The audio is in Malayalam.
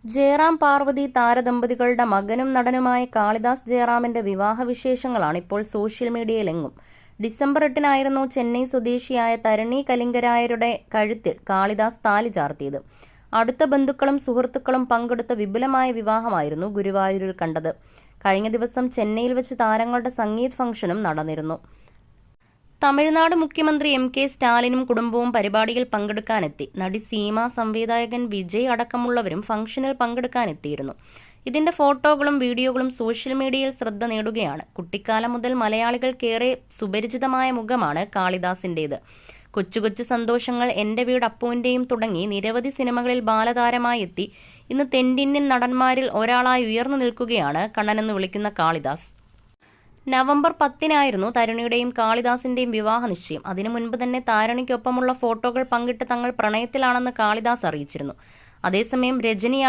ജയറാം പാർവതി താരദമ്പതികളുടെ മകനും നടനുമായ കാളിദാസ് ജയറാമിന്റെ വിവാഹവിശേഷങ്ങളാണ് ഇപ്പോൾ സോഷ്യൽ മീഡിയയിലെങ്ങും. ഡിസംബർ 8-നായിരുന്നു ചെന്നൈ സ്വദേശിയായ തരണി കലിംഗരായരുടെ കഴുത്തിൽ കാളിദാസ് താലി ചാർത്തിയത്. അടുത്ത ബന്ധുക്കളും സുഹൃത്തുക്കളും പങ്കെടുത്ത വിപുലമായ വിവാഹമായിരുന്നു ഗുരുവായൂരിൽ കണ്ടത്. കഴിഞ്ഞ ദിവസം ചെന്നൈയിൽ വെച്ച് താരങ്ങളുടെ സംഗീത് ഫംഗ്ഷനും നടന്നിരുന്നു. തമിഴ്നാട് മുഖ്യമന്ത്രി എം കെ സ്റ്റാലിനും കുടുംബവും പരിപാടിയിൽ പങ്കെടുക്കാനെത്തി. നടി സീമ, സംവിധായകൻ വിജയ് അടക്കമുള്ളവരും ഫംഗ്ഷനിൽ പങ്കെടുക്കാനെത്തിയിരുന്നു. ഇതിന്റെ ഫോട്ടോകളും വീഡിയോകളും സോഷ്യൽ മീഡിയയിൽ ശ്രദ്ധ നേടുകയാണ്. കുട്ടിക്കാലം മുതൽ മലയാളികൾക്കേറെ സുപരിചിതമായ മുഖമാണ് കാളിദാസിന്റേത്. കൊച്ചു കൊച്ചു സന്തോഷങ്ങൾ, എന്റെ വീട് അപ്പുവിന്റെയും തുടങ്ങി നിരവധി സിനിമകളിൽ ബാലതാരമായി എത്തി ഇന്ന് തെന്നിന്ത്യൻ നടന്മാരിൽ ഒരാളായി ഉയർന്നു നിൽക്കുകയാണ് കണ്ണനെന്ന് വിളിക്കുന്ന കാളിദാസ്. നവംബർ 10-നായിരുന്നു തരുണിയുടെയും കാളിദാസിന്റെയും വിവാഹ നിശ്ചയം. അതിനു മുൻപ് തന്നെ താരണിക്കൊപ്പമുള്ള ഫോട്ടോകൾ പങ്കിട്ട് തങ്ങൾ പ്രണയത്തിലാണെന്ന് കാളിദാസ് അറിയിച്ചിരുന്നു. അതേസമയം രജനി